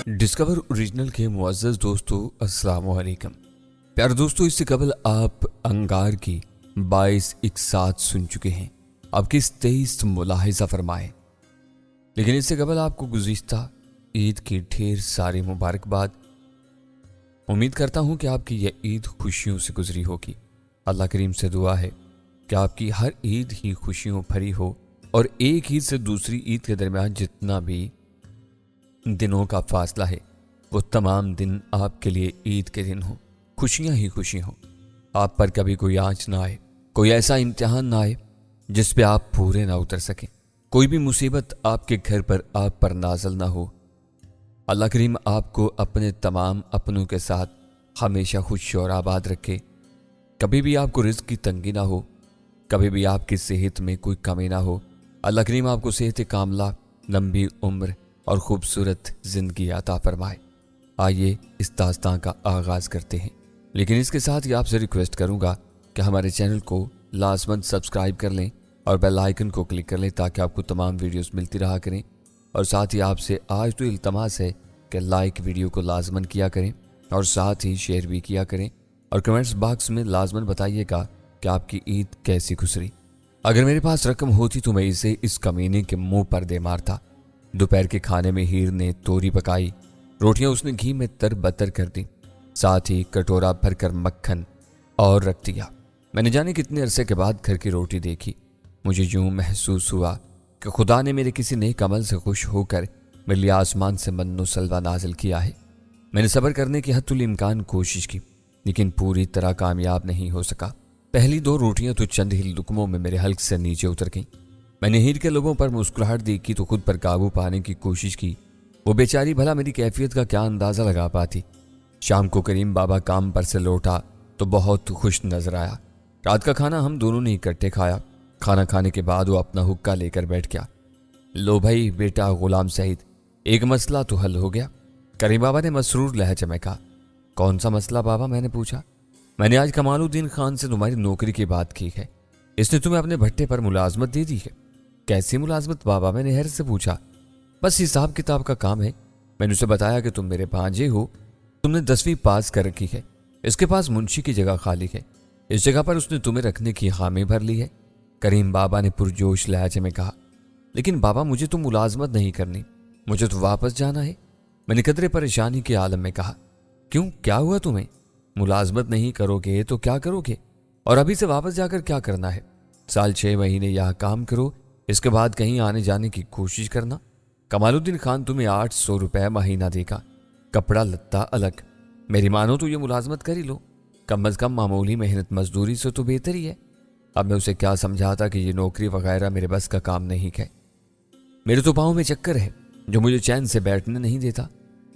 Discover original کے معزز دوستو السلام علیکم۔ پیارے دوستو، اس سے قبل آپ انگار کی 22 ایک ساتھ سن چکے ہیں۔ آپ کس 23 ملاحظہ فرمائے، لیکن اس سے قبل آپ کو گزشتہ عید کی ڈھیر ساری مبارکباد۔ امید کرتا ہوں کہ آپ کی یہ عید خوشیوں سے گزری ہوگی۔ اللہ کریم سے دعا ہے کہ آپ کی ہر عید ہی خوشیوں بھری ہو، اور ایک عید سے دوسری عید کے درمیان جتنا بھی دنوں کا فاصلہ ہے وہ تمام دن آپ کے لیے عید کے دن ہو، خوشیاں ہی خوشی ہوں۔ آپ پر کبھی کوئی آنچ نہ آئے، کوئی ایسا امتحان نہ آئے جس پہ آپ پورے نہ اتر سکیں، کوئی بھی مصیبت آپ کے گھر پر آپ پر نازل نہ ہو۔ اللہ کریم آپ کو اپنے تمام اپنوں کے ساتھ ہمیشہ خوش اور آباد رکھے۔ کبھی بھی آپ کو رزق کی تنگی نہ ہو، کبھی بھی آپ کی صحت میں کوئی کمی نہ ہو۔ اللہ کریم آپ کو صحت کاملہ، لمبی عمر اور خوبصورت زندگی عطا فرمائے۔ آئیے اس داستان کا آغاز کرتے ہیں، لیکن اس کے ساتھ ہی آپ سے ریکویسٹ کروں گا کہ ہمارے چینل کو لازماً سبسکرائب کر لیں اور بیل آئیکن کو کلک کر لیں تاکہ آپ کو تمام ویڈیوز ملتی رہا کریں۔ اور ساتھ ہی آپ سے آج تو التماس ہے کہ لائک ویڈیو کو لازماً کیا کریں اور ساتھ ہی شیئر بھی کیا کریں، اور کمنٹس باکس میں لازماً بتائیے گا کہ آپ کی عید کیسی گزری۔ اگر میرے پاس رقم ہوتی تو میں اسے اس کمینے کے منہ پر دے مارتا۔ دوپہر کے کھانے میں ہیر نے توری پکائی، روٹیاں اس نے گھی میں تر بتر کر دی، ساتھ ہی کٹورا بھر کر مکھن اور رکھ دیا۔ میں نے جانے کتنے عرصے کے بعد گھر کی روٹی دیکھی۔ مجھے یوں محسوس ہوا کہ خدا نے میرے کسی نیک عمل سے خوش ہو کر میرے لیے آسمان سے من و سلوہ نازل کیا ہے۔ میں نے صبر کرنے کی حد الامکان کوشش کی، لیکن پوری طرح کامیاب نہیں ہو سکا۔ پہلی 2 روٹیاں تو چند ہی لقموں میں میرے حلق سے نیچے اتر گئیں۔ میں نے ہیر کے لوگوں پر مسکراہٹ دیکھی تو خود پر قابو پانے کی کوشش کی۔ وہ بیچاری بھلا میری کیفیت کا کیا اندازہ لگا پاتی۔ شام کو کریم بابا کام پر سے لوٹا تو بہت خوش نظر آیا۔ رات کا کھانا ہم دونوں نے اکٹھے کھایا۔ کھانا کھانے کے بعد وہ اپنا حقہ لے کر بیٹھ گیا۔ لو بھائی بیٹا غلام سعید، ایک مسئلہ تو حل ہو گیا، کریم بابا نے مسرور لہجے میں کہا۔ کون سا مسئلہ بابا؟ میں نے پوچھا۔ میں نے آج کمال الدین خان سے تمہاری نوکری کی بات کی ہے، اس نے تمہیں اپنے بھٹے پر ملازمت دے دی ہے۔ کیسی ملازمت بابا؟ میں نے حیرت سے پوچھا۔ بس حساب کتاب کا کام ہے۔ میں نے اسے بتایا کہ تم میرے بھانجے ہو، تم نے 10ویں پاس کر رکھی ہے، اس کے پاس منشی کی جگہ خالی ہے، اس جگہ پر اس نے تمہیں رکھنے کی حامی بھر لی ہے۔ کریم بابا نے پرجوش لہجے میں کہا۔ لیکن بابا مجھے تو ملازمت نہیں کرنی، مجھے تو واپس جانا ہے۔ میں نے قدرے پریشانی کے عالم میں کہا۔ کیوں، کیا ہوا تمہیں؟ ملازمت نہیں کرو گے تو کیا کرو گے؟ اور ابھی سے واپس جا کر کیا کرنا ہے؟ سال 6 مہینے یہاں کام کرو، اس کے بعد کہیں آنے جانے کی کوشش کرنا۔ کمال الدین خان تمہیں 800 روپے مہینہ دے گا، کپڑا لتا الگ۔ میری مانو تو یہ ملازمت کر ہی لو، کم از کم معمولی محنت مزدوری سے تو بہتر ہی ہے۔ اب میں اسے کیا سمجھاتا کہ یہ نوکری وغیرہ میرے بس کا کام نہیں ہے۔ میرے تو پاؤں میں چکر ہے جو مجھے چین سے بیٹھنے نہیں دیتا۔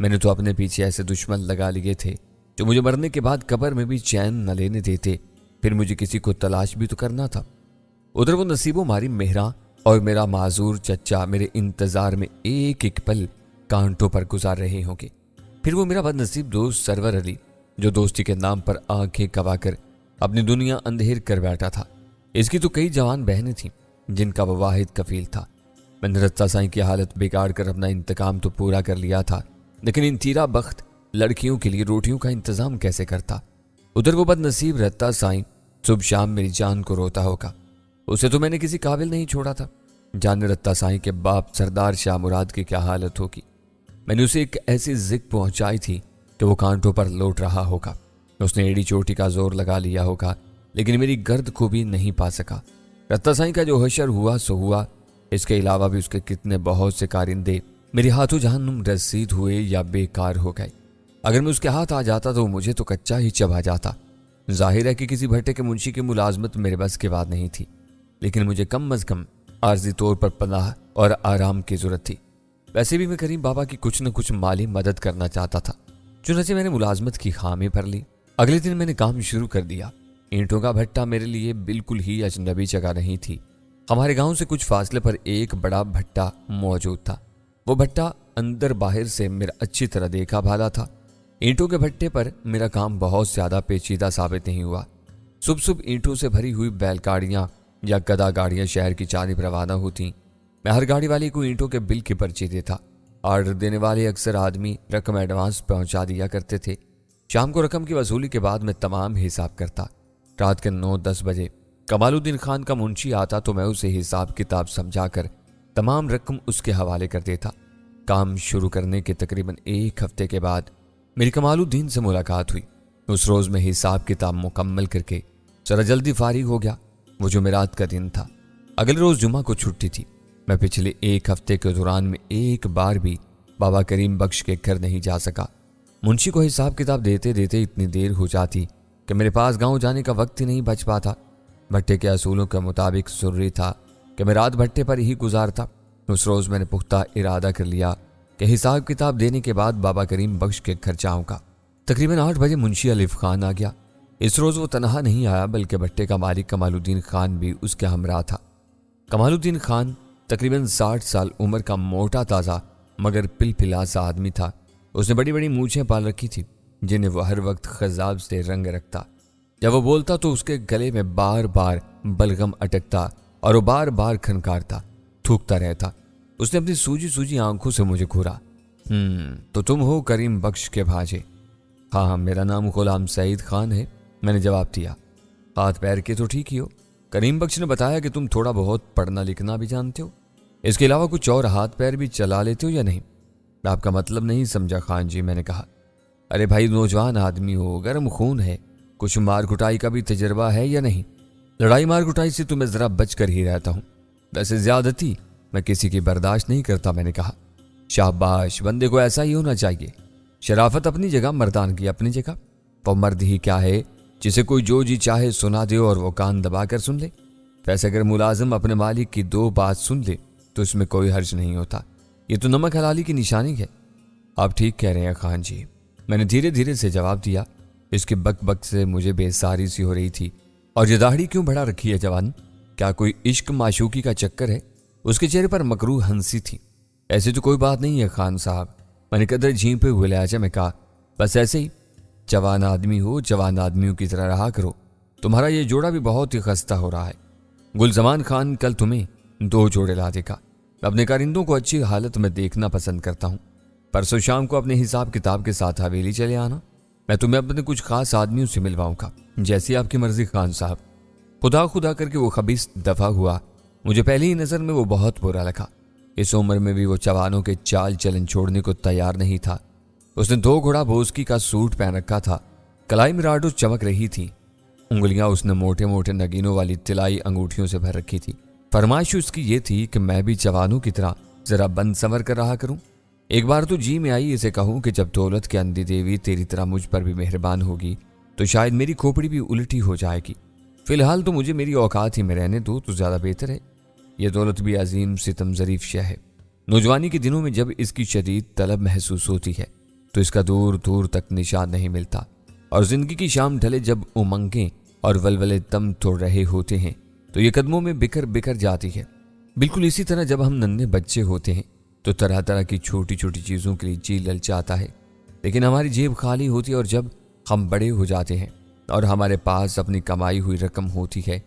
میں نے تو اپنے پیچھے ایسے دشمن لگا لیے تھے جو مجھے مرنے کے بعد قبر میں بھی چین نہ لینے دیتے، پھر مجھے کسی کو تلاش بھی تو کرنا تھا۔ ادھر وہ نصیبوں ماری مہرا اور میرا معذور چچا میرے انتظار میں ایک ایک پل کانٹوں پر گزار رہے ہوں گے۔ پھر وہ میرا بد نصیب دوست سرور علی جو دوستی کے نام پر آنکھیں کبا کر اپنی دنیا اندھیر کر بیٹھا تھا۔ اس کی تو کئی جوان بہنیں تھیں جن کا وہ واحد کفیل تھا۔ میں نے رتہ سائیں کی حالت بگاڑ کر اپنا انتقام تو پورا کر لیا تھا، لیکن ان تیرا بخت لڑکیوں کے لیے روٹیوں کا انتظام کیسے کرتا؟ ادھر وہ بد نصیب رتہ سائیں صبح شام میری جان کو روتا ہوگا۔ اسے تو میں نے کسی قابل نہیں چھوڑا تھا۔ جانے رتہ سائیں کے باپ سردار شاہ مراد کی کیا حالت ہوگی۔ میں نے اسے ایک ایسی ذک پہنچائی تھی کہ وہ کانٹوں پر لوٹ رہا ہوگا۔ اس نے ایڑی چوٹی کا زور لگا لیا ہوگا، لیکن میری گرد کو بھی نہیں پا سکا۔ رتہ سائیں کا جو حشر ہوا سو ہوا، اس کے علاوہ بھی اس کے کتنے بہت سے کارندے میرے ہاتھوں جہنم رسید ہوئے یا بیکار ہو گئے۔ اگر میں اس کے ہاتھ آ جاتا تو مجھے تو کچا ہی چبا جاتا۔ ظاہر ہے کہ کسی بھٹے کے منشی کی ملازمت میرے بس کے بعد نہیں تھی، لیکن مجھے کم از کم عارضی طور پر پناہ اور آرام کی ضرورت تھی۔ ویسے بھی میں کریم بابا کی کچھ نہ کچھ مالی مدد کرنا چاہتا تھا، چنانچہ میں نے ملازمت کی حامی بھر لی۔ اگلے دن میں نے کام شروع کر دیا۔ اینٹوں کا بھٹا میرے لیے بالکل ہی اجنبی جگہ نہیں تھی۔ ہمارے گاؤں سے کچھ فاصلے پر ایک بڑا بھٹا موجود تھا۔ وہ بھٹا اندر باہر سے میرا اچھی طرح دیکھا بھالا تھا۔ اینٹوں کے بھٹے پر میرا کام بہت زیادہ پیچیدہ ثابت نہیں ہوا۔ صبح اینٹوں سے بھری ہوئی بیل گاڑیاں یا گدا گاڑیاں شہر کی جانب روانہ ہوتیں۔ میں ہر گاڑی والی کو اینٹوں کے بل کی پرچی دیتا۔ آرڈر دینے والے اکثر آدمی رقم ایڈوانس پہنچا دیا کرتے تھے۔ شام کو رقم کی وصولی کے بعد میں تمام حساب کرتا۔ رات کے 9-10 بجے کمال الدین خان کا منشی آتا تو میں اسے حساب کتاب سمجھا کر تمام رقم اس کے حوالے کر دیتا۔ کام شروع کرنے کے تقریباً 1 ہفتے کے بعد میری کمال الدین سے ملاقات ہوئی۔ اس روز میں حساب کتاب مکمل کر کے ذرا جلدی فارغ ہو گیا۔ وہ جمعرات کا دن تھا، اگلے روز جمعہ کو چھٹی تھی۔ میں پچھلے 1 ہفتے کے دوران میں ایک بار بھی بابا کریم بخش کے گھر نہیں جا سکا۔ منشی کو حساب کتاب دیتے دیتے اتنی دیر ہو جاتی کہ میرے پاس گاؤں جانے کا وقت ہی نہیں بچ پاتا۔ بھٹے کے اصولوں کے مطابق ضروری تھا کہ میں رات بھٹے پر ہی گزارتا۔ اس روز میں نے پختہ ارادہ کر لیا کہ حساب کتاب دینے کے بعد بابا کریم بخش کے گھر جاؤں گا۔ تقریباً 8 بجے منشی الف خان آ گیا۔ اس روز وہ تنہا نہیں آیا بلکہ بھٹے کا مالک کمال الدین خان بھی اس کے ہمراہ تھا۔ کمال الدین خان تقریباً 60 سال عمر کا موٹا تازہ مگر پلپلا سا آدمی تھا۔ اس نے بڑی بڑی مونچھیں پال رکھی تھی جنہیں وہ ہر وقت خضاب سے رنگ رکھتا۔ جب وہ بولتا تو اس کے گلے میں بار بار بلغم اٹکتا اور وہ بار بار کھنکارتا، تھوکتا رہتا۔ اس نے اپنی سوجی سوجی آنکھوں سے مجھے گھورا۔ تو تم ہو کریم بخش کے بھانجے؟ ہاں، میرا نام غلام سعید خان ہے، میں نے جواب دیا۔ ہاتھ پیر کے تو ٹھیک ہی ہو۔ کریم بخش نے بتایا کہ تم تھوڑا بہت پڑھنا لکھنا بھی جانتے ہو، اس کے علاوہ کچھ اور ہاتھ پیر بھی چلا لیتے ہو یا نہیں؟ آپ کا مطلب نہیں سمجھا خان جی، میں نے کہا۔ ارے بھائی، نوجوان آدمی ہو، گرم خون ہے، کچھ مار کٹائی کا بھی تجربہ ہے یا نہیں؟ لڑائی مار کٹائی سے تو میں ذرا بچ کر ہی رہتا ہوں، ویسے زیادتی میں کسی کی برداشت نہیں کرتا، میں نے کہا۔ شاباش، بندے کو ایسا ہی ہونا چاہیے۔ شرافت اپنی جگہ، مردانگی اپنی جگہ۔ وہ مرد ہی کیا ہے جسے کوئی جو جی چاہے سنا دے اور وہ کان دبا کر سن لے؟ ویسے اگر ملازم اپنے مالک کی 2 بات سن لے تو اس میں کوئی حرج نہیں ہوتا، یہ تو نمک حلالی کی نشانی ہے۔ آپ ٹھیک کہہ رہے ہیں خان جی، میں نے دھیرے دھیرے سے جواب دیا۔ اس کی بک بک سے مجھے بے ساری سی ہو رہی تھی۔ اور یہ داڑھی کیوں بڑھا رکھی ہے جوان؟ کیا کوئی عشق معشوقی کا چکر ہے؟ اس کے چہرے پر مکروہ ہنسی تھی۔ ایسی تو کوئی بات نہیں ہے خان صاحب، میں نے قدر جھینپے ہوئے لہجے میں کہا، بس ایسے ہی جوان آدمی ہو، جوان آدمیوں کی طرح رہا کرو۔ تمہارا یہ جوڑا بھی بہت ہی خستہ ہو رہا ہے۔ گلزمان خان کل تمہیں 2 جوڑے لا دے گا۔ اپنے کارندوں کو اچھی حالت میں دیکھنا پسند کرتا ہوں۔ پرسوں شام کو اپنے حساب کتاب کے ساتھ حویلی چلے آنا، میں تمہیں اپنے کچھ خاص آدمیوں سے ملواؤں گا، جیسی آپ کی مرضی خان صاحب۔ خدا خدا کر کے وہ خبیث دفع ہوا۔ مجھے پہلی ہی نظر میں وہ بہت برا لگا۔ اس عمر میں بھی وہ جوانوں کے چال چلن چھوڑنے کو تیار نہیں تھا۔ اس نے 2 گھوڑا بوسکی کا سوٹ پہن رکھا تھا، کلائی میں راڈو چمک رہی تھی، انگلیاں اس نے موٹے موٹے نگینوں والی طلائی انگوٹھیوں سے بھر رکھی تھی۔ فرمائش اس کی یہ تھی کہ میں بھی جوانوں کی طرح ذرا بند سنور کر رہا کروں۔ ایک بار تو جی میں آئی اسے کہوں کہ جب دولت کے اندھی دیوی تیری طرح مجھ پر بھی مہربان ہوگی تو شاید میری کھوپڑی بھی الٹی ہو جائے گی۔ فی الحال تو مجھے میری اوقات ہی میں رہنے دو تو زیادہ بہتر ہے۔ یہ دولت بھی عظیم ستم ظریف شے ہے۔ نوجوانی کے دنوں میں جب اس کی شدید طلب محسوس ہوتی ہے تو اس کا دور دور تک نشان نہیں ملتا، اور زندگی کی شام ڈھلے جب امنگیں اور ولولے دم توڑ رہے ہوتے ہیں تو یہ قدموں میں بکھر بکھر جاتی ہے۔ بالکل اسی طرح جب ہم ننھے بچے ہوتے ہیں تو طرح طرح کی چھوٹی چھوٹی چیزوں کے لیے جی للچاتا ہے، لیکن ہماری جیب خالی ہوتی ہے، اور جب ہم بڑے ہو جاتے ہیں اور ہمارے پاس اپنی کمائی ہوئی رقم ہوتی ہے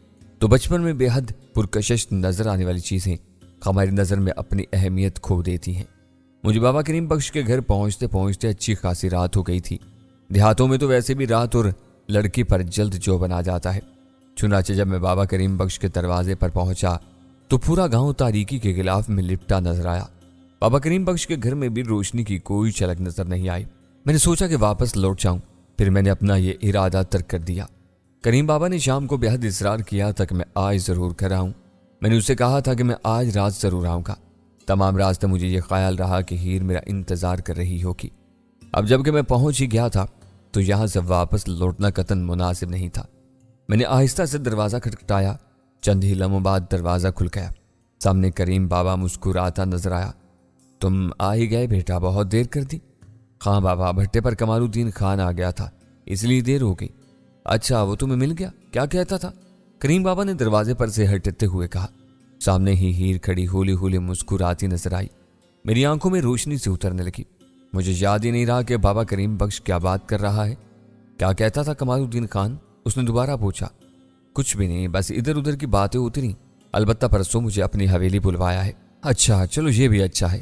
تو بچپن میں بے حد پرکشش نظر آنے والی چیزیں ہماری نظر میں اپنی اہمیت کھو دیتی ہیں۔ مجھے بابا کریم بخش کے گھر پہنچتے پہنچتے اچھی خاصی رات ہو گئی تھی۔ دیہاتوں میں تو ویسے بھی رات اور لڑکی پر جلد جو بنا جاتا ہے۔ چنانچہ جب میں بابا کریم بخش کے دروازے پر پہنچا تو پورا گاؤں تاریکی کے غلاف میں لپٹا نظر آیا۔ بابا کریم بخش کے گھر میں بھی روشنی کی کوئی جھلک نظر نہیں آئی۔ میں نے سوچا کہ واپس لوٹ جاؤں، پھر میں نے اپنا یہ ارادہ ترک کر دیا۔ کریم بابا نے شام کو بے حد اصرار کیا تھا کہ میں آج ضرور گھر آؤں۔ میں نے اسے کہا تھا کہ میں آج رات ضرور آؤں گا۔ تمام راستے مجھے یہ خیال رہا کہ ہیر میرا انتظار کر رہی ہوگی۔ اب جب کہ میں پہنچ ہی گیا تھا تو یہاں سے واپس لوٹنا قطعاً مناسب نہیں تھا۔ میں نے آہستہ سے دروازہ کھٹکھٹایا۔ چند ہی لمحوں بعد دروازہ کھل گیا۔ سامنے کریم بابا مسکراتا نظر آیا۔ تم آ ہی گئے بیٹا، بہت دیر کر دی؟ ہاں بابا، بھٹے پر کمال الدین خان آ گیا تھا، اس لیے دیر ہو گئی۔ اچھا، وہ تمہیں مل گیا؟ کیا کہتا تھا؟ کریم بابا نے دروازے پر سے ہٹتے ہوئے کہا۔ سامنے ہی ہیر کھڑی ہولی ہولی مسکراتی نظر آئی۔ میری آنکھوں میں روشنی سے اترنے لگی۔ مجھے یاد ہی نہیں رہا کہ بابا کریم بخش کیا بات کر رہا ہے۔ کیا کہتا تھا کمال الدین خان؟ اس نے دوبارہ پوچھا۔ کچھ بھی نہیں، بس ادھر ادھر کی باتیں اتری۔ البتہ پرسوں مجھے اپنی حویلی بلوایا ہے۔ اچھا، چلو یہ بھی اچھا ہے۔